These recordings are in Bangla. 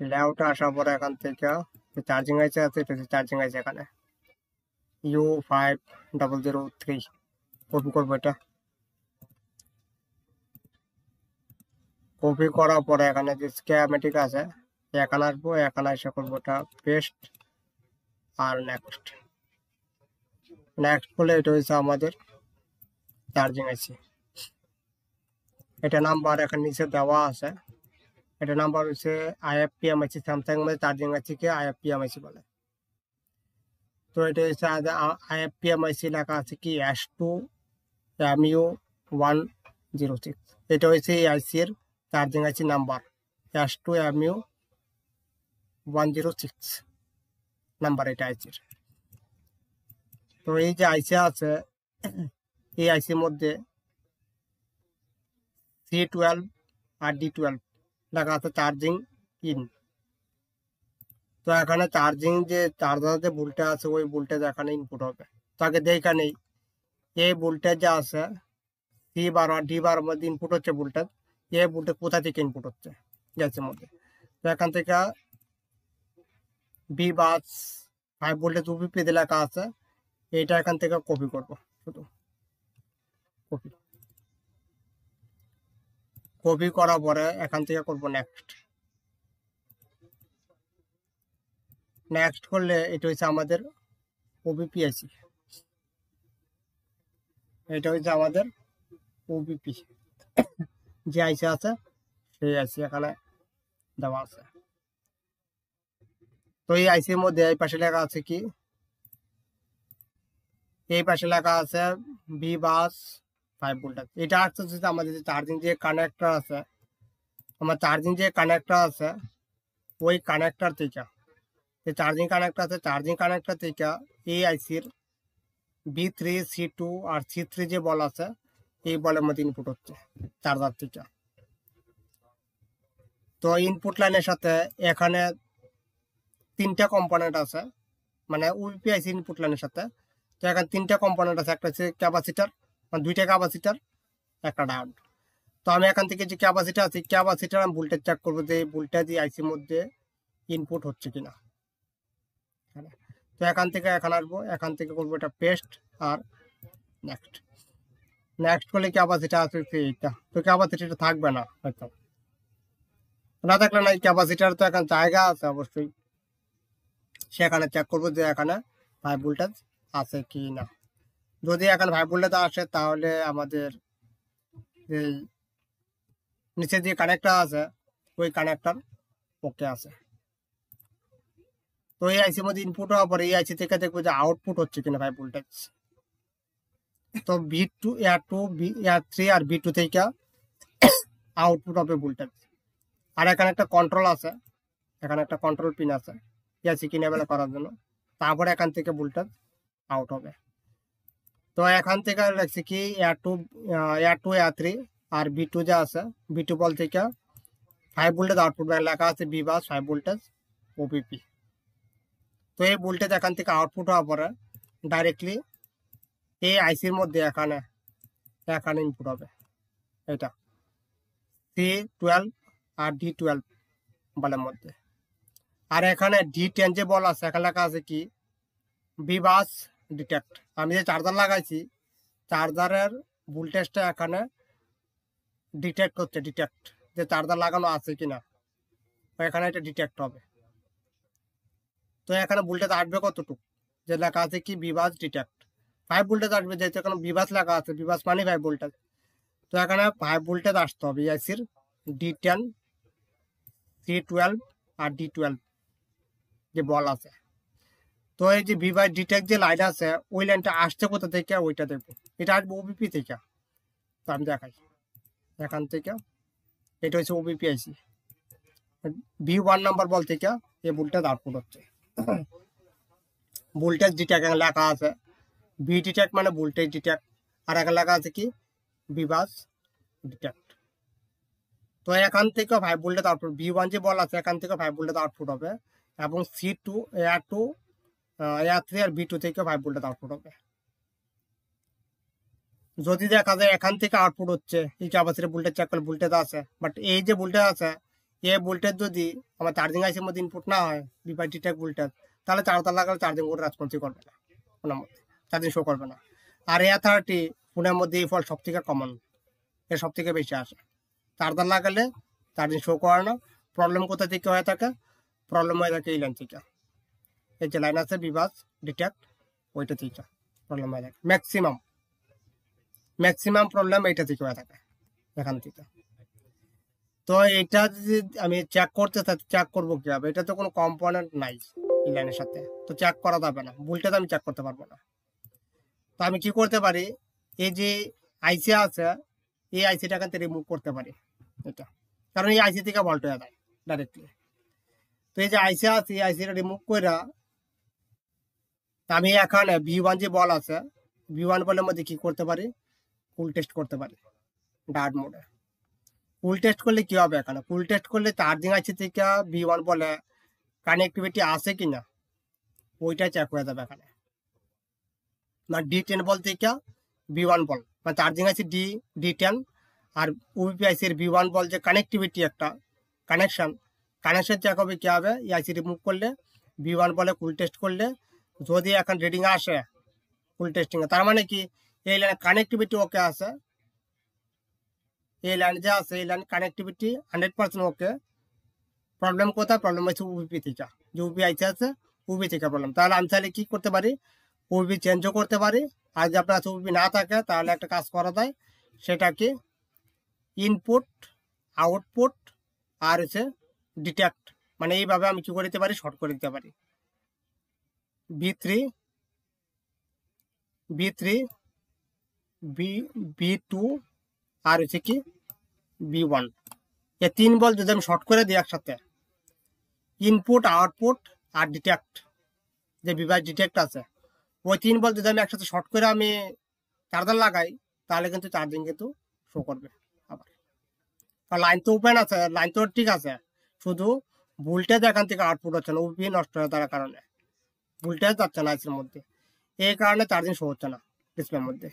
লেআউটে আসার পরে এখান থেকে চার্জিং আইসি আছে, এটা চার্জিং আইসি এখানে U5003 কপি করবো। এটা কপি করার পরে এখানে যে স্কিমেটিক আছে এখানে আসবো, এখানে এসে করবো এটা পেস্ট আর নেক্সট। নেক্সট করলে এটা হচ্ছে আমাদের চার্জিং আইসি। এটা নাম্বার এখানে নিচে দেওয়া আছে, এটা নাম্বার হচ্ছে IFPMIC, স্যামসাং মধ্যে চার্জিং আইসিকে IFPMIC বলে। তো এটা হচ্ছে IFPMIC লেখা আছে কি S2MU106। এটা হচ্ছে এই আইসির চার্জিং আইসি নাম্বার, S2MU106 নাম্বার এটা আইসির। তো এই যে আইসি আছে এই আইসির মধ্যে C12 আর D12 লেখা আছে চার্জিং ইন। তো এখানে চার্জিং যে চার্জার যে ভোল্টেজ আছে ওই ভোল্টেজ এখানে ইনপুট হবে। তাকে দেখা নেই এই ভোল্টেজ যে আছে C12 আর D12 মধ্যে ইনপুট হচ্ছে ভোল্টেজ, এই ভোল্টেজ কোথা থেকে ইনপুট হচ্ছে গ্যাসের মধ্যে। তো এখান থেকে V5 ভোল্টেজ UPP লেখা আছে, এইটা এখান থেকে কপি করব, শুধু কপি করার পরে এখান থেকে করব নেক্সট। নেক্সট করলে এটা হচ্ছে আমাদের OBP আইসি, এটা হচ্ছে আমাদের OBP যে আইসি আছে সেই আইসি এখানে দেওয়া আছে। তো এই আইসির মধ্যে এই পাশে লেখা আছে কি, এই পাশে লেখা আছে V5 ভোল্টেজ। এটা হচ্ছে আমাদের যে চার্জিং যে কানেক্টর আছে, আমার চার্জিং যে কানেক্টর আছে ওই কানেক্টর থেকে, যে চার্জিং কানেক্টর আছে চার্জিং কানেক্টর থেকে এই আইসির B3 C2 আর C3 যে বল আছে এই বলের মধ্যে ইনপুট হচ্ছে চার্জার থেকে। তো ইনপুট লাইনের সাথে এখানে তিনটা কম্পোনেন্ট আছে, মানে OBP আইসি ইনপুট লাইনের সাথে। তো এখানে তিনটা কম্পোনেন্ট আছে, একটা হচ্ছে ক্যাপাসিটার, মানে দুইটা ক্যাপাসিটার, একটা ডায়োড। তো আমি এখান থেকে যে ক্যাপাসিটার আছে ক্যাপাসিটার আমি ভোল্টেজ চেক করবো যে ভোল্টেজ এই আইসির মধ্যে ইনপুট হচ্ছে কিনা। তো এখান থেকে এখানে আসবো, এখান থেকে করবো এটা পেস্ট আর নেক্সট। নেক্সট করলে ক্যাপাসিটার আছে এইটা, তো ক্যাপাসিটারটা থাকবে না, হয়তো না থাকলে না, এই ক্যাপাসিটার তো এখন জায়গা আছে অবশ্যই, সেখানে চেক করবো যে এখানে 5 ভোল্টেজ আছে কি না। যদি এখানে 5 ভোল্টেজ আসে তাহলে আমাদের এই নিচে যে কানেক্টর আছে ওই কানেক্টর ওকে আছে। তো এই আইসির মধ্যে ইনপুট হওয়ার পরে এই আইসি থেকে দেখবো যে আউটপুট হচ্ছে কিনা 5 ভোল্টেজ। তো V2 R3 আর V2 থেকে আউটপুট হবে ভোল্টেজ। আর এখানে একটা কন্ট্রোল আছে, এখানে একটা কন্ট্রোল পিন আছে এসি কিনেবেলা করার জন্য, তারপরে এখান থেকে ভোল্টেজ আউট হবে। তো এখান থেকে লাগছে কি R2 R3 আর V2 যা আছে V2 বল থেকে 5 ভোল্টেজ আউটপুট লেখা আছে V5 ভোল্টেজ OBP। তো এই ভোল্টেজ এখান থেকে আউটপুট হওয়ার পরে ডাইরেক্টলি এই আইসির মধ্যে এখানে ইনপুট হবে এটা C12 আর D12 বলের মধ্যে। আর এখানে D10 যে বল আছে এখানে লেখা আছে কি V5 ডিটেক্ট। আমি যে চার্জার লাগাইছি চার্জারের ভোল্টেজটা এখানে ডিটেক্ট হচ্ছে, ডিটেক্ট যে চার্জার লাগানো আছে কিনা, এখানে এটা ডিটেক্ট হবে। তো এখানে ভোল্টেজ আসবে কতটুকু, যে লেখা আছে কি V5 ডিটেক্ট 5 ভোল্টেজ আসবে, যেহেতু এখানে V5 লেখা আছে, V5 মানে 5 ভোল্টেজ। তো এখানে 5 ভোল্টেজ আসতে হবে আইসির D10 C12 আর D12 যে বল আছে। তো এই যে V5 ডিটেক্ট যে লাইন আছে ওই লাইনটা আসছে কোথা থেকে ওইটা দেখবো, এটা আসবে OBP থেকে। তো আমি দেখাই এখান থেকে, এটা হচ্ছে OBP আইসি V1 নাম্বার বল থেকে এই ভোল্টেজ আউটপুট হচ্ছে। ভোল্টেজ ডিটেক্ট লেখা আছে V ডিটেক্ট মানে ভোল্টেজ ডিটেক্ট, আর এখানে লেখা আছে কি V5 ডিটেক্ট। তো এখান থেকে 5 ভোল্টেজ আউটপুট, V1 যে বল আছে এখান থেকে 5 ভোল্টেজ আউটপুট হবে, এবং C2 R2 R3 আর V2 থেকে 5 ভোল্টেজ আউটপুট হবে। যদি দেখা যায় এখান থেকে আউটপুট হচ্ছে এই ক্যাপাসিটর ভোল্টেজ চেক করলে ভোল্টেজ আছে, বাট এই যে ভোল্টেজ আছে এই ভোল্টেজ যদি আমার চার্জিং আইসির মধ্যে ইনপুট না হয় বিপাই ডিটেক্ট ভোল্টেজ, তাহলে চার্জার লাগালে চার্জিং করে রেসপন্সই করবে না, ফোনের মধ্যে চার্জিং শো করবে না। আর A30 ফোনের মধ্যে এই ফল সব থেকে কমন, এর সব থেকে বেশি আসে। চার্জার লাগালে চার্জিং শো করে না। প্রবলেম কোথা থেকে হয়ে থাকে? প্রবলেম হয়ে থাকে এই লাইন থেকে, এই যে লাইন আছে বিভাস ডিটেক্ট, ওইটা থেকে প্রবলেম হয়ে থাকে। ম্যাক্সিমাম প্রবলেম এইটা থেকে হয়ে থাকে, এখান থেকে। তো এটা যদি আমি চেক করতে চাই, চেক করবো কিভাবে? এটা তো কোনো কম্পোনেন্ট নাই এই লাইনের সাথে, তো চেক করা যাবে না, ভোল্টেজ আমি চেক করতে পারবো না। তো আমি কি করতে পারি, এই যে আইসি আছে এই আইসিটা এখান থেকে রিমুভ করতে পারি এটা, কারণ এই আইসি থেকে ভল্ট হয়ে যায় ডাইরেক্টলি। তো এই যে আইসি আছে এই আইসিটা রিমুভ করে আমি এখানে V1 যে বল আছে V1 বলের মধ্যে কি করতে পারি, কুল টেস্ট করতে পারি ডার্ট মোডে। কুল টেস্ট করলে কি হবে? এখানে কুল টেস্ট করলে চার্জিং আইসি থেকে V1 বলে কানেক্টিভিটি আছে কিনা ওইটা চেক হয়ে যাবে এখানে। মানে D10 বল থেকে V1 বল, মানে চার্জিং আইসি D10 আর ওবিপি আইসির V1 বল যে কানেক্টিভিটি একটা কানেকশন চেক হবে কি হবে, এই আইসি রিমুভ করলে V1 বলে কুল টেস্ট করলে যদি এখন রিডিং আসে কুল টেস্টিং, তার মানে কি এই লাইনে কানেক্টিভিটি ওকে আছে, এই লাইন যে আছে এই লাইন কানেক্টিভিটি 100% ওকে। প্রবলেম কোথায়? প্রবলেম হচ্ছে ওবিপি থেকে, যে ওবিপি আইসি আছে ওবিপি থেকে প্রবলেম। তাহলে আমি তাহলে কি করতে পারি, ওবিপি চেঞ্জও করতে পারি। আর যদি আপনার ওবিপি না থাকে তাহলে একটা কাজ করা যায়, সেটা কি ইনপুট আউটপুট আর হচ্ছে ডিটেক্ট, মানে এইভাবে আমি কি করে দিতে পারি, শর্ট করে দিতে পারি। V3 V2 আর হচ্ছে কি V1, এই 3 বল যদি আমি শর্ট করে দিই একসাথে, ইনপুট আউটপুট আর ডিটেক্ট যে ডিভাইস ডিটেক্ট আছে, ওই 3 বল যদি আমি একসাথে শর্ট করে আমি চার্জার লাগাই তাহলে কিন্তু চার্জিং কিন্তু শো করবে আবার। আর লাইন তো ওপেন আছে, লাইন তো ঠিক আছে, শুধু ভোল্টেজ এখান থেকে আউটপুট হচ্ছে না, ওপি নষ্ট হয়ে যাওয়ার কারণে ভোল্টেজ যাচ্ছে না আইসির মধ্যে, এই কারণে চার্জিং শো হচ্ছে না ডিসপ্লের মধ্যে।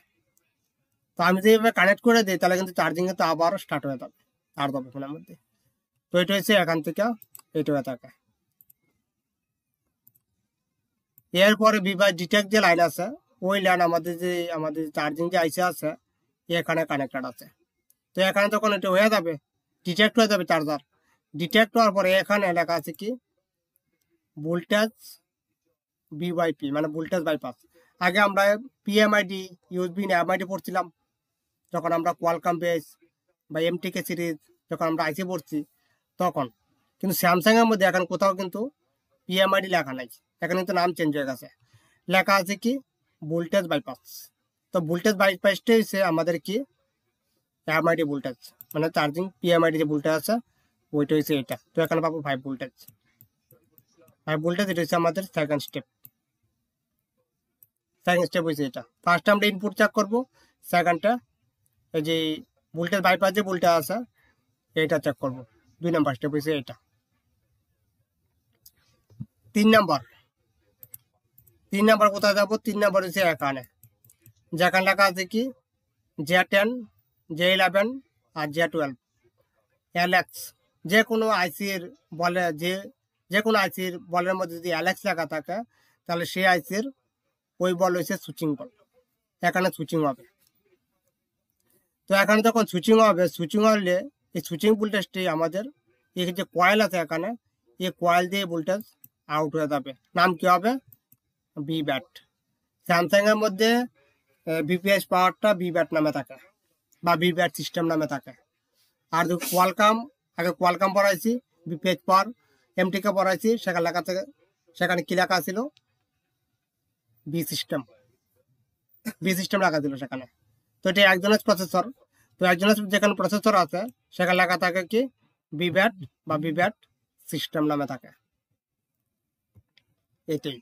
তো আমি যদি এভাবে কানেক্ট করে দিই তাহলে কিন্তু চার্জিং কিন্তু আবার স্টার্ট হয়ে যাবে আর যাবে ফোনের মধ্যে। তো এটা হচ্ছে এখান থেকে এইটা হয়ে থাকে। এরপরে ডিভাইস ডিটেক্ট যে লাইন আছে ওই লাইন আমাদের চার্জিং যে আইসি আছে এখানে কানেক্টেড আছে। তো এখানে তখন এটা হয়ে যাবে ডিটেক্ট হয়ে যাবে চার্জার, ডিটেক্ট হওয়ার পরে এখানে লেখা আছে কি ভোল্টেজ VYP, মানে ভোল্টেজ বাইপাস। আগে আমরা PMID USB এমআইডি পড়ছিলাম যখন আমরা কোয়ালকম বেস বা MTK সিরিজ যখন আমরা আইসি পড়ছি তখন, কিন্তু স্যামসাং এর মধ্যে এখন কোথাও কিন্তু PMID লেখা নাই, এখানে কিন্তু নাম চেঞ্জ হয়ে গেছে, লেখা আছে কি ভোল্টেজ বাইপাস। তো ভোল্টেজ বাইপাসটাই হচ্ছে আমাদের কি এমআইডি ভোল্টেজ, মানে চার্জিং PMID যে ভোল্টেজ আছে ওইটা হচ্ছে এটা। তো এখানে পাবো 5 ভোল্টেজ, এটা হচ্ছে আমাদের সেকেন্ড স্টেপ হচ্ছে এটা। ফার্স্ট আমরা ইনপুট চেক করবো, সেকেন্ডটা এই যে ভোল্টেজ বাইপাস যে ভোল্টেজ আছে এটা চেক করবো, 2 নাম্বার স্টেপ হচ্ছে এটা। 3 নাম্বার কোথায় যাবো? 3 নাম্বার হচ্ছে এখানে, যেখানে লেখা আছে কি J10 J11 আর J12 LX, যে কোনো আইসির বলে যে কোনো আইসির বলের মধ্যে যদি LX লেখা থাকে তাহলে সেই আইসির ওই বল হচ্ছে সুইচিং বল, এখানে সুইচিং হবে। তো এখানে যখন সুইচিং হলে এই সুইচিং ভোল্টেজটি আমাদের এই যে কয়েল আছে এখানে, এই কয়েল দিয়ে ভোল্টেজ আউট হয়ে যাবে, নাম কি হবে V-BAT। স্যামসাং এর মধ্যে বিপিএস পাওয়ারটা V-BAT নামে থাকে বা V-BAT সিস্টেম নামে থাকে। আর যদি আগে কোয়ালকম পড়াইছি, বিপিএস পাওয়ার MTK পড়াইছি, সেখানে লেখা থাকে, সেখানে কি লেখা ছিল বি সিস্টেম লেখা ছিল সেখানে। তো এটা একজনের প্রসেসর, তো একজনের যেখানে প্রসেসর আছে সেখানে লেখা থাকে কি V-BAT বা V-BAT সিস্টেম নামে থাকে, এটাই।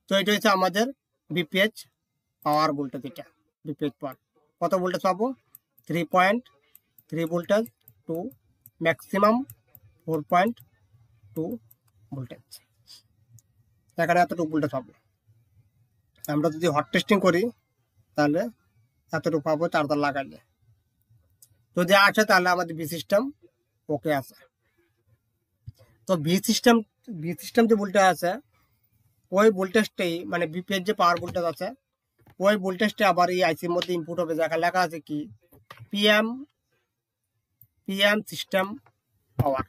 তো এটা হচ্ছে আমাদের বিপিএস পাওয়ার ভোল্টেজ, এটা বিপিএস পাওয়ার কত ভোল্টেজ পাবো 3.3 ভোল্টেজ টু ম্যাক্সিমাম 4.2 ভোল্টেজ, এখানে এতটুকু ভোল্টেজ পাবো। আমরা যদি হট টেস্টিং করি তাহলে এতটুকু পাবো চার্জার লাগাইলে, যদি আসে তাহলে আমাদের বি সিস্টেম ওকে আছে। তো ভি সিস্টেম যে ভোল্টেজ আছে ওই ভোল্টেজটাই মানে বিপিএর যে পাওয়ার ভোল্টেজ আছে ওই ভোল্টেজটা আবার এই আইসির মধ্যে ইনপুট হবে, যেখানে লেখা আছে কি পিএম পিএম সিস্টেম পাওয়ার,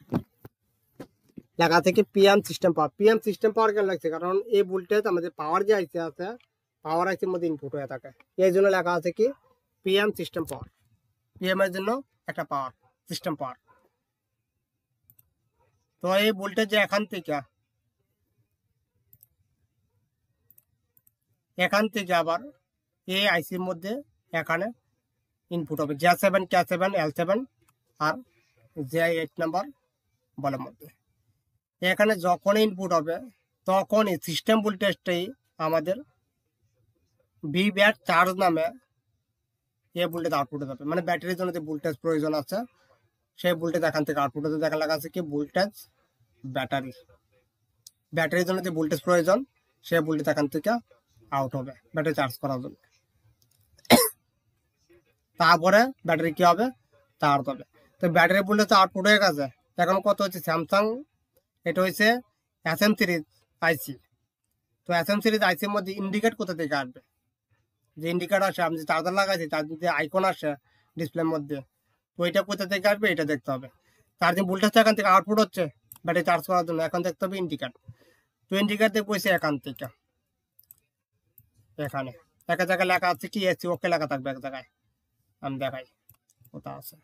লেখা আছে কি পিএম সিস্টেম পাওয়ার। পিএম সিস্টেম পাওয়ার কেন লাগছে, কারণ এই ভোল্টেজ আমাদের পাওয়ার যে আইসি আছে পাওয়ার আইসির মধ্যে ইনপুট হয়ে থাকে, এই জন্য লেখা আছে কি পিএম সিস্টেম পাওয়ার। পিএম এর জন্য একটা পাওয়ার সিস্টেম পাওয়ার। তো এই ভোল্টেজ এখান থেকে আবার এই আইসির মধ্যে এখানে ইনপুট হবে J7 K7 L7 আর J8 নাম্বার বলের মধ্যে। এখানে যখন ইনপুট হবে তখন এই সিস্টেম ভোল্টেজটাই আমাদের ভি ব্যাট চার্জ নামে এই ভোল্টেজ আউটপুটে যাবে, মানে ব্যাটারির জন্য যে ভোল্টেজ প্রয়োজন আছে সেই ভোল্টেজ এখান থেকে আউটপুট হতে দেখা লাগা আছে কি ভোল্টেজ ব্যাটারির জন্য যে ভোল্টেজ প্রয়োজন সেই ভোল্টেজ এখান থেকে আউট হবে ব্যাটারি চার্জ করার জন্য। তারপরে ব্যাটারি কি হবে চার্জ হবে। তো ব্যাটারি ভোল্টেজ আউটপুট হয়ে গেছে। এখন কত হচ্ছে স্যামসাং, এটা হচ্ছে SM সিরিজ আইসি। তো SM সিরিজ আইসির মধ্যে ইন্ডিকেট কোথা থেকে আসবে, যে ইন্ডিকেট আসে আমি যে চার্জার লাগাইছি তার যে আইকন আসে ডিসপ্লের মধ্যে, তো এটা কোথা থেকে আসবে এটা দেখতে হবে। চার্জিং ভোল্টেজটা এখান থেকে আউটপুট হচ্ছে ব্যাটারি চার্জ করার জন্য, এখন দেখতে হবে ইন্ডিকেট। তো ইন্ডিকেট দেখবো এখান থেকে এখানে এক জায়গায় লেখা আছে কি এসি ওকে লেখা থাকবে এক জায়গায়, আমি দেখাই কোথা আছে।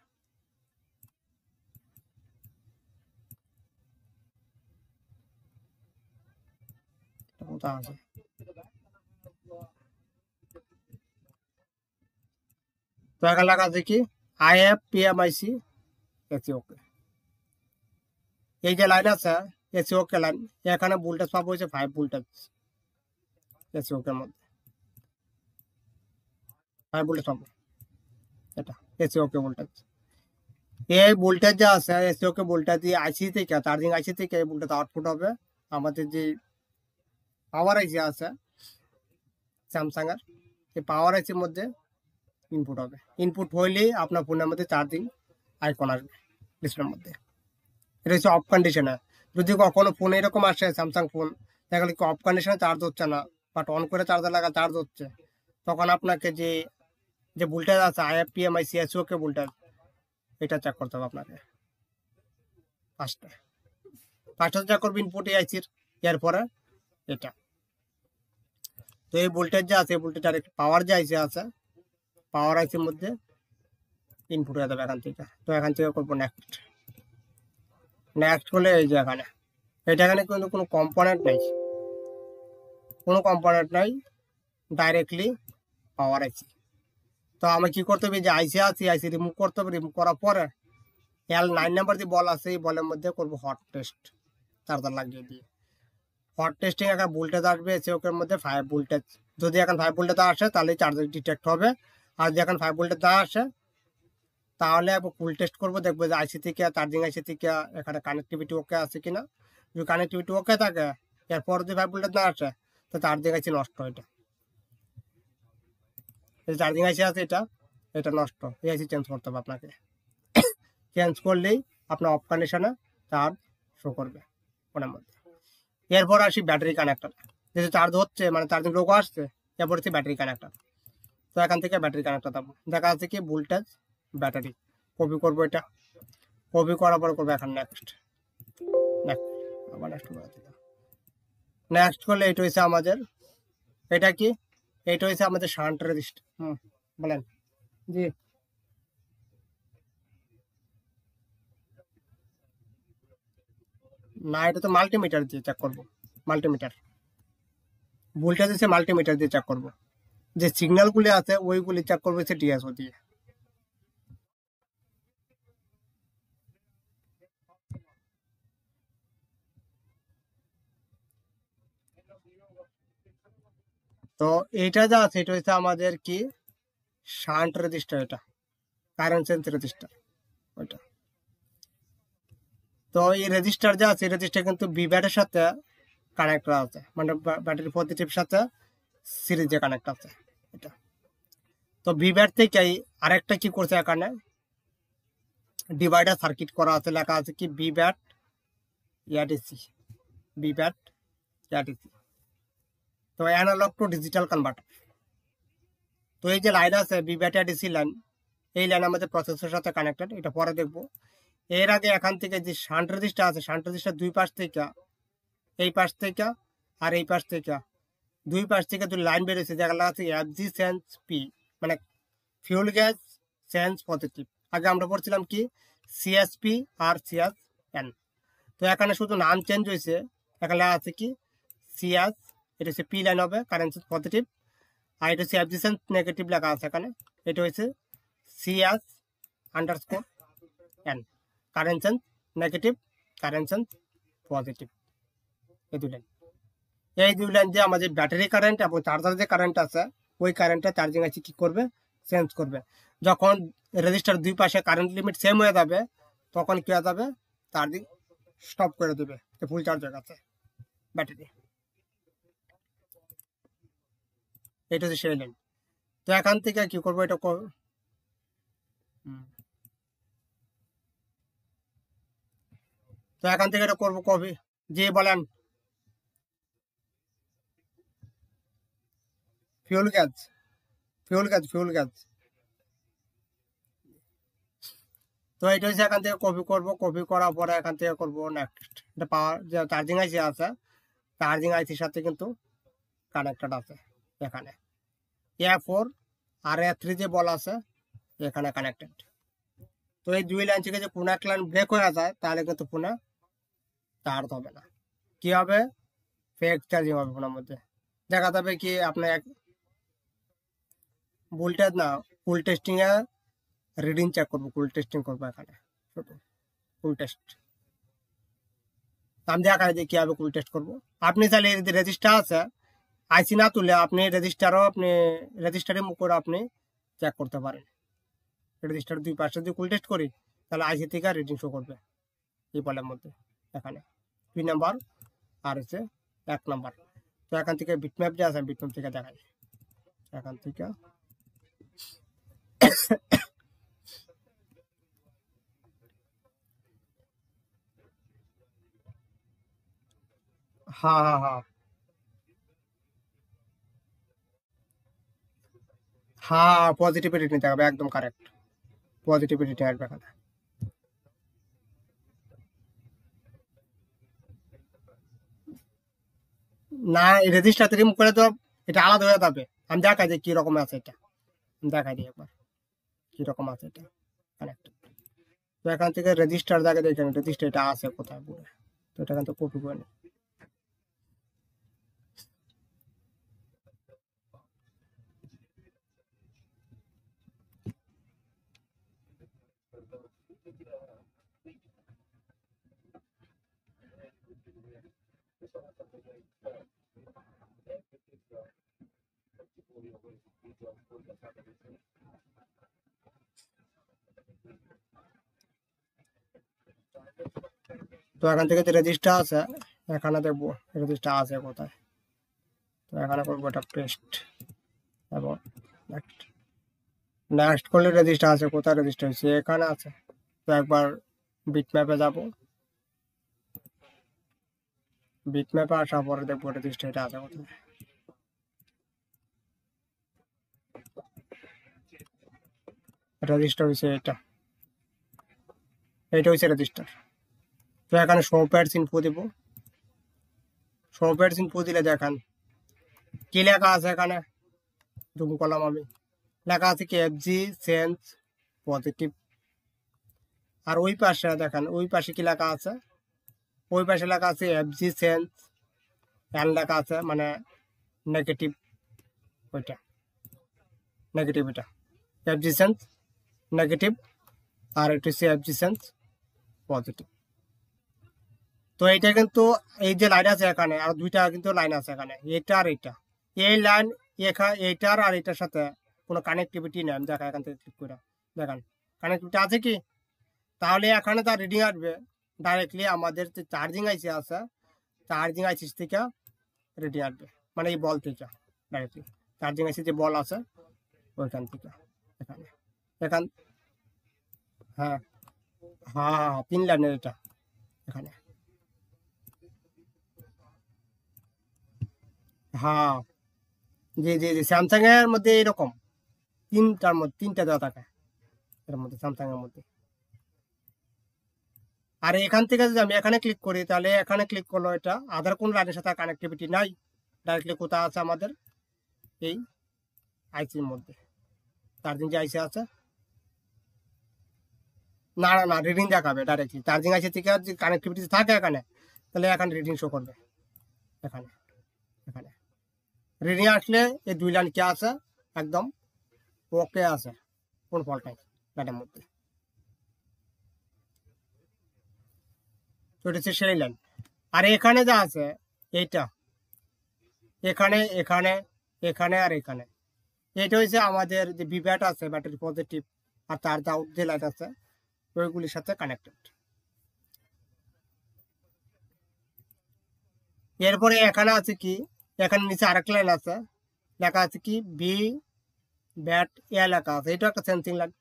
কোথা আছে তো এখানে লেখা আছে কি IF PMIC এসি ওকে। এই যে লাইন আছে এসি ওকে লাইন, এখানে ভোল্টেজ পাবো হচ্ছে 5 ভোল্টেজ এসি ওকের মধ্যে, 5 ভোল্টেজ পাবো, এটা এসি ওকে ভোল্টেজ। এই ভোল্টেজ যা আছে এসি ওকে ভোল্টেজ দিয়ে আইসি থেকে চার্জিং আইসি থেকে এই ভোল্টেজ আউটপুট হবে আমাদের যে পাওয়ার আইসি আছে স্যামসাং এর, এই পাওয়ার আইসির মধ্যে ইনপুট হবে। ইনপুট হইলেই আপনার ফোনের মধ্যে চার্জিং আইকন আসবে ডিসপ্লের মধ্যে। এটা হচ্ছে অফ কন্ডিশনে। যদি কখনো ফোন এরকম আসে স্যামসাং ফোন দেখা গেল অফ কন্ডিশনে চার্জ হচ্ছে না বাট অন করে চার্জার লাগা চার্জ হচ্ছে, তখন আপনাকে যে যে ভোল্টেজ আছে IF PMIC AC okay voltage এটা চেক করতে হবে আপনাকে। ফার্স্টে চেক করবে ইনপুট আইসির, এরপরে এটা। তো এই ভোল্টেজ যে আছে ভোল্টেজ ডাইরেক্ট পাওয়ার যে আইসি আছে পাওয়ার আইসির মধ্যে ইনপুট হয়ে যাবে এখান থেকে। তো এখান থেকে করবো নেক্সট করলে এই যে এখানে এখানে কিন্তু কোনো কম্পোনেন্ট নাই, ডাইরেক্টলি পাওয়ার আইসি। তো আমি কি করতে হবে, যে আইসি রিমুভ করতে হবে। রিমুভ করার পরে L9 নাম্বার যে বল আছে এই বলের মধ্যে করবো হট টেস্ট চার্জার লাগিয়ে দিয়ে। হট টেস্টিং এখন ভোল্টেজ আসবে এসি ওকের মধ্যে 5 ভোল্টেজ। যদি এখন 5 ভোল্টেজ আসে তাহলে চার্জার ডিটেক্ট হবে, আর যদি এখন 5 ভোল্টেজ না আসে তাহলে ফুল টেস্ট করবো, দেখবো যে আইসি থেকে চার্জিং আইসি থেকে এখানে কানেক্টিভিটি ওকে আছে কিনা। যদি কানেক্টিভিটি ওকে থাকে এরপর যদি 5 ভোল্টেজ না আসে তো চার্জিং আইসি নষ্ট। এটা চার্জিং আইসি আছে এটা নষ্ট, এই আইসি চেঞ্জ করতে হবে আপনাকে। চেঞ্জ করলেই আপনার অফ কন্ডিশনে চার্জ শো করবে ফোনের মধ্যে। এরপর আসি ব্যাটারি কানেক্টর, যেহেতু চার্জ হচ্ছে মানে চার্জিং লোগো আসছে, এরপর হচ্ছে ব্যাটারি কানেক্টর। তো এখান থেকে ব্যাটারি কানেক্টর দেবো, দেখা যাচ্ছে কি ভোল্টেজ ব্যাটারি কপি করবো, এটা কপি করার পর করবো এখন নেক্সট করলে এটা হচ্ছে আমাদের এটা কি এটা হচ্ছে আমাদের শান্ট রেজিস্টার। বলেন জি। না এটা তো মাল্টিমিটার দিয়ে চেক করবো, মাল্টিমিটার ভোল্টেজ হচ্ছে মাল্টিমিটার দিয়ে চেক করবো, যে সিগন্যালগুলি আছে ওইগুলি চেক করবো হচ্ছে ডিএসও দিয়ে। তো এইটা যা আছে এটা হচ্ছে আমাদের কি শান্ট রেজিস্টার, এটা কারেন্ট সেন্স রেজিস্টার ওইটা। তো এই রেজিস্টার যা আছে রেজিস্টার কিন্তু বি ব্যাটের সাথে কানেক্ট করা আছে, মানে ব্যাটারি পজিটিভ সাথে সিরিজে কানেক্ট আছে এটা। তো বি ব্যাট থেকে আরেকটা কি করছে এখানে ডিভাইডার সার্কিট করা আছে, লেখা আছে কি বি ব্যাট এডিসি, বিপ্যাট এডিসি। তো অ্যানালগ টু ডিজিটাল কনভার্টার। তো এই যে লাইন আছে বিপ্যাট এডিসি লাইন, এই লাইন আমাদের প্রসেসরের সাথে কানেক্টেড, এটা পরে দেখবো। এর আগে এখান থেকে যে শান্ট রেজিস্টার আছে, শান্ট রেজিস্টার দুই পাশ থেকে, এই পাশ থেকে আর এই পাশ থেকে, দুই পাশ থেকে দুই লাইন বেরোচ্ছে, যেগুলো আছে এফজি সেন্স পি, মানে ফিউল গ্যাস সেন্স পজিটিভ। আগে আমরা পড়ছিলাম কি সিএসপি আর সিএসএন। তো এখানে শুধু নাম চেঞ্জ হয়েছে, এখানে আছে কি সিএস, এটা হচ্ছে পি লাইন হবে, কারেন্ট সেন্স পজিটিভ। আর এটা হচ্ছে এফজি সেন্স নেগেটিভ লেখা আছে এখানে, এটা হচ্ছে CS underscore N, current sense negative, current sense positive. এই দুই লাইন, এই দুই লাইন দিয়ে আমাদের ব্যাটারি কারেন্ট এবং চার্জার যে কারেন্ট আছে, ওই কারেন্টটা চার্জিং আছে কি করবে, চেঞ্জ করবে। যখন রেজিস্টার দুই পাশে কারেন্ট লিমিট সেম হয়ে যাবে, তখন কি হয়ে যাবে, চার্জিং স্টপ করে দেবে, ফুল চার্জ হয়ে গেছে ব্যাটারি। এটা হচ্ছে সেই লাইন। তো এখান থেকে কি করবো, এটা তো এখান থেকে এটা করবো কবে, যে বলেন fuel gas, fuel gas, fuel gas. তো এটা হচ্ছে এখান থেকে কপি করবো, কপি করার পরে এখান থেকে করবো নেক্সট। এটা পাওয়ার যে চার্জিং আইসি আছে, চার্জিং আইসির সাথে কিন্তু কানেক্টেড আছে এখানে। A4 আর A3 যে বল আছে এখানে কানেক্টেড। তো এই দুই লাইন থেকে যে কোনো এক লাইন ব্রেক হয়ে যায়, তাহলে কিন্তু ফোনে চার্জ হবে না। কি হবে, ফেক চার্জিং হবে ফোনের মধ্যে। দেখা যাবে কি আপনার ভোল্টেজ না, ফুল টেস্টিং এ রিডিং চেক করবো, ফুল টেস্টিং করবো এখানে, ফুল টেস্ট। আমি দেখা যায় কিভাবে ফুল টেস্ট করবো। আপনি চাইলে রেজিস্টার আছে, আইসি না তুলে আপনি রেজিস্টারও, আপনি রেজিস্টারের মুখ করে আপনি চেক করতে পারেন। রেজিস্টার দুই পাশে যদি ফুল টেস্ট করি, তাহলে আইসি থেকে রিডিং শো করবে এই বলের মধ্যে এখানে 2 নাম্বার আর হচ্ছে 1 নাম্বার। তো এখান থেকে বিটম্যাপ যে আছে, বিটম্যাপ থেকে দেখাই এখান থেকে। হ্যাঁ হ্যাঁ হ্যাঁ হ্যাঁ, পজিটিভিটি দেখাবে, একদম কারেক্ট, পজিটিভিটি আসবে এখানে। না, রেজিস্টার রিমুভ করে তো এটা আলাদা হয়ে যাবে। আমি দেখাই দিই কিরকম আছে এটা, আমি দেখাই দিই একবার কিরকম আছে এটা কানেক্ট। তো এখান থেকে রেজিস্টার দেখে দেখেন রেজিস্টার এটা আছে কোথায় পুরো। তো এটা এখান থেকে কপি করে নিই। তো এখান থেকে যে রেজিস্টার আছে, এখানে দেখবো রেজিস্টার আছে কোথায়। তো এখানে করবো এটা পেস্ট এবং নেক্সট। নেক্সট করলে রেজিস্টার আছে কোথায়, রেজিস্টার হয়েছে এখানে আছে। তো একবার বিটম্যাপে যাব, বিটম্যাপে আসার পরে দেখবো রেজিস্টার এটা আছে কোথায়। রেজিস্টার হয়েছে এটা, এটা হয়েছে রেজিস্টার। তো এখানে শো প্যাডস ইনফো দেবো, শো প্যাডস ইনফো দিলে দেখেন কি লেখা আছে এখানে, জুম করলাম আমি, লেখা আছে কি এফজি সেন্স পজিটিভ। আর ওই পাশে দেখেন, ওই পাশে কি লেখা আছে, ওই পাশে লেখা আছে এফজি সেন্স এন লেখা আছে, মানে নেগেটিভ, ওইটা নেগেটিভ, এটা এফজি সেন্স নেগেটিভ, আর এটা হচ্ছে এফজি সেন্স পজিটিভ। তো এইটা কিন্তু এই যে লাইন আছে এখানে, আর দুইটা কিন্তু লাইন আছে এখানে, এটা আর এটা, এই লাইন এইটার আর এটার সাথে কোনো কানেক্টিভিটি নেই। আমি দেখা এখান থেকে ক্লিক করে দেখেন কানেক্টিভিটি আছে কি, তাহলে এখানে তার রিডিং আসবে ডাইরেক্টলি আমাদের যে চার্জিং আইসি আছে, চার্জিং আইসি থেকে রিডিং আসবে, মানে এই বল থেকে ডাইরেক্টলি চার্জিং আইসি যে বল আছে ওইখান থেকে এখানে, এখান, হ্যাঁ হ্যাঁ হ্যাঁ 3 লাইনের এটা এখানে। হ্যাঁ, জি জি জি, স্যামসাং এর মধ্যে এরকম তিনটা দেওয়া থাকে এর মধ্যে, স্যামসাং এর মধ্যে। আর এখান থেকে যদি আমি এখানে ক্লিক করি, তাহলে এখানে ক্লিক করলো, এটা আধার কোন লাইনের সাথে কানেক্টিভিটি নাই, ডাইরেক্টলি কোথায় আছে আমাদের এই আইসির মধ্যে, চার্জিং যে আইসি আছে, না না না, রিডিং দেখাবে ডাইরেক্টলি চার্জিং আইসি থেকে যদি কানেক্টিভিটি থাকে এখানে, তাহলে এখানে রিডিং শো করবে। এখানে এখানে রিডিং আসলে এই দুই লাইন কে আছে, একদম ওকে আছে, কোন ফল্ট নাই লাইনের মধ্যে। তো এটা হচ্ছে সেই লাইন। আর এখানে যা আছে এইটা, এখানে এখানে এখানে আর এখানে, এটা হচ্ছে আমাদের যে বিব্যাট আছে, ব্যাটারি পজিটিভ, আর তার যে আউট যে লাইট আছে, ওইগুলির সাথে কানেক্টেড। এরপরে এখানে আছে কি, এখানে নিচে আরেকটা লাইন আছে, লেখা আছে কি বি ব্যাট এ লেখা আছে, এটা একটা সেন্সিং লাইন,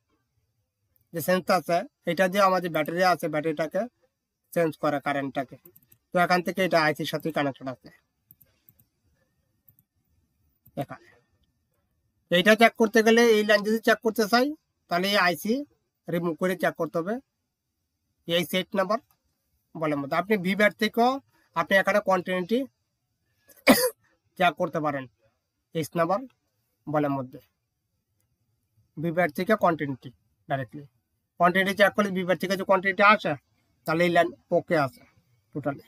যে সেন্স আছে, এটা দিয়ে আমাদের ব্যাটারি আছে, ব্যাটারিটাকে চেঞ্জ করে কারেন্টটাকে। তো এখান থেকে এটা আইসির সাথে কানেক্টেড আছে। এখানে এইটা চেক করতে গেলে, এই লাইন যদি চেক করতে চাই, তাহলে এই আইসি রিমুভ করে চেক করতে হবে এই সেট নাম্বার বলের মধ্যে। আপনি ভি ব্যাট থেকেও আপনি এখানে কন্টিনিউটি চেক করতে পারেন এইচ নাম্বার বলের মধ্যে, ভি ব্যাট থেকে কন্টিনিউটি ডাইরেক্টলি কন্টিনিউটি চেক করলে ভি ব্যাট থেকে যে কন্টিনিউটি আসে, তাহলে এই লাইন ওকে আছে টোটালি,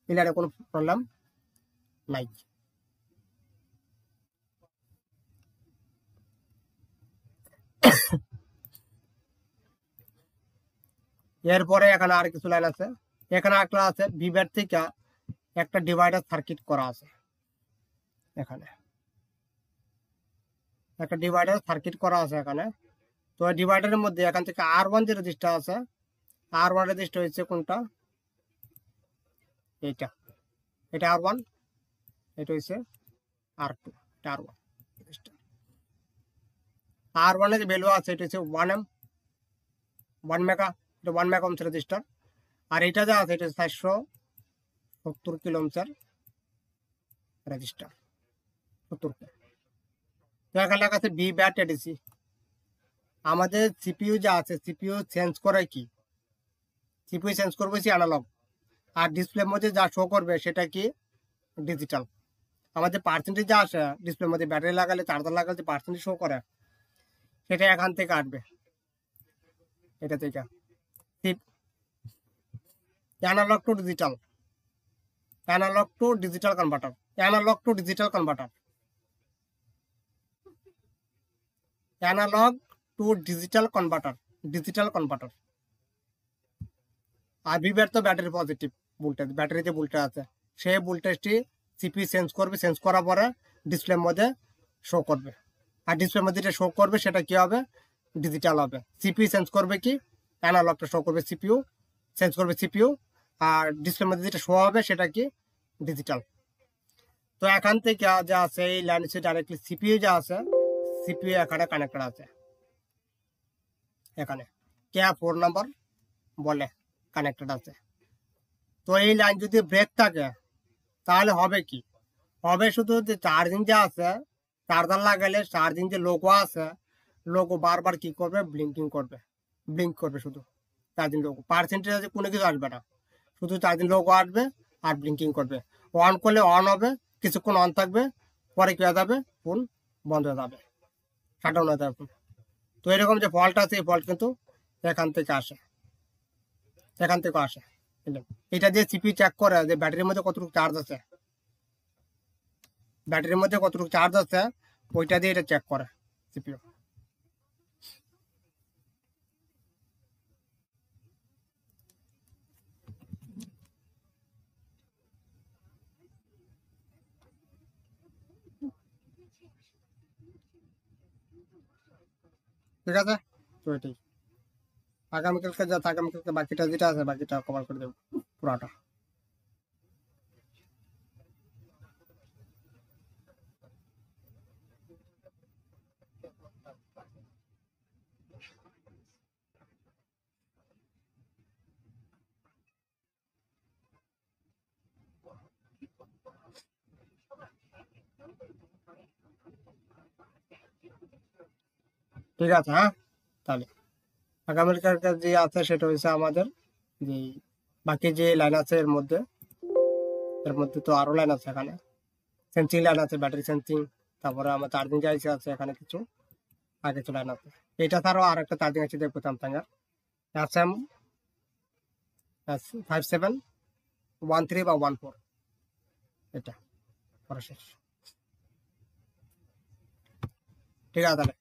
এই লাইনে কোনো প্রবলেম নাই। এরপরে এখানে আর কিছু লাইন আছে, এখানে একটা আছে ভি ব্যাট থেকে একটা ডিভাইডার সার্কিট করা আছে, এখানে একটা ডিভাইডার সার্কিট করা আছে এখানে। তো ডিভাইডারের মধ্যে এখান থেকে R1 যে রেজিস্টার আছে, R1 রেজিস্টার হচ্ছে কোনটা, এইটা, এটা R1, এটা হচ্ছে R2, এটা R1 রেজিস্টার। R1 এর যে ভ্যালু আছে, এটা হচ্ছে 1M, 1 মেগা, এটা 1 মেগা ওহমস রেজিস্টার। আর এটা যা আছে, এটা 470 কিলো ওহমসের রেজিস্টার, 70। তো এখানে লেখা আছে বি ব্যাট এডিসি। আমাদের সিপিইউ যা আছে, সিপিইউ চেঞ্জ করে কি, সিপিইউ চেঞ্জ করবে হচ্ছে অ্যানালগ, আর ডিসপ্লের মধ্যে যা শো করবে সেটা কি ডিজিটাল। আমাদের পার্সেন্টেজ যা আসে ডিসপ্লের মধ্যে, ব্যাটারি লাগালে, চার্জার লাগালে যে পার্সেন্টেজ শো করে, সেটা এখান থেকে আসবে, এটা থেকে analogue to digital, analogue to digital converter, analogue to digital converter, analogue to digital converter, digital converter. আর ভিভের তো ব্যাটারি পজিটিভ ভোল্টেজ, ব্যাটারি যে ভোল্টেজ আছে, সেই ভোল্টেজটি সিপি চেঞ্জ করবে, চেঞ্জ করার পরে ডিসপ্লের মধ্যে শো করবে। আর ডিসপ্লের মধ্যে যেটা শো করবে সেটা কি হবে, ডিজিটাল হবে। সিপি চেঞ্জ করবে কি, অ্যানালগটা শো করবে, সিপিইউ চেঞ্জ করবে সিপিইউ, আর ডিসপ্লের মধ্যে যেটা শো হবে সেটা কি ডিজিটাল। তো এখান থেকে যা আছে এই লাইন হচ্ছে ডাইরেক্টলি সিপিইউ যা আছে, সিপিইউ এখানে কানেক্টেড আছে, এখানে K4 নাম্বার বলে কানেক্টেড আছে। তো এই লাইন যদি ব্রেক থাকে, তাহলে হবে কি, হবে শুধু যে চার্জিং যে আছে, চার্জার লাগালে চার্জিং যে লোগো আছে, লোগো বারবার কি করবে, ব্লিঙ্কিং করবে, ব্লিঙ্ক করবে শুধু চার্জিং লোগো, পার্সেন্টেজ কোনো কিছু আসবে না, শুধু চার্জিং লোগো আসবে আর ব্লিঙ্কিং করবে। অন করলে অন হবে, কিছুক্ষণ অন থাকবে, পরে কি হয়ে যাবে, ফোন বন্ধ হয়ে যাবে, শাটডাউন হয়ে যাবে ফোন। তো এরকম যে ফল্ট আছে, এই ফল্ট কিন্তু এখান থেকে আসে, এখান থেকে আসে। এটা দিয়ে সিপি চেক করে যে ব্যাটারির মধ্যে কতটুকু চার্জ আছে, ব্যাটারির মধ্যে কতটুকু চার্জ আছে, ওইটা দিয়ে এটা চেক করে সিপিইউ। ঠিক আছে, তো এটাই আগামীকালকে যা, আগামীকালকে বাকিটা যেটা আছে বাকিটা কভার করে দেবো পুরাটা। ঠিক আছে, হ্যাঁ। তাহলে আগামীকার যে আছে সেটা হচ্ছে আমাদের যে বাকি যে লাইন আছে এর মধ্যে তো আরো লাইন আছে এখানে, সেন্সিং লাইন আছে, ব্যাটারি সেন্সিং, তারপরে আমার চার্জিং আইসি আছে এখানে কিছু, আর কিছু লাইন আছে। এটা ছাড়াও আর একটা চার্জিং আইসি দেখবো স্যামসাং এর SM 5713 বা 14, এটা পরে শেষ। ঠিক আছে তাহলে।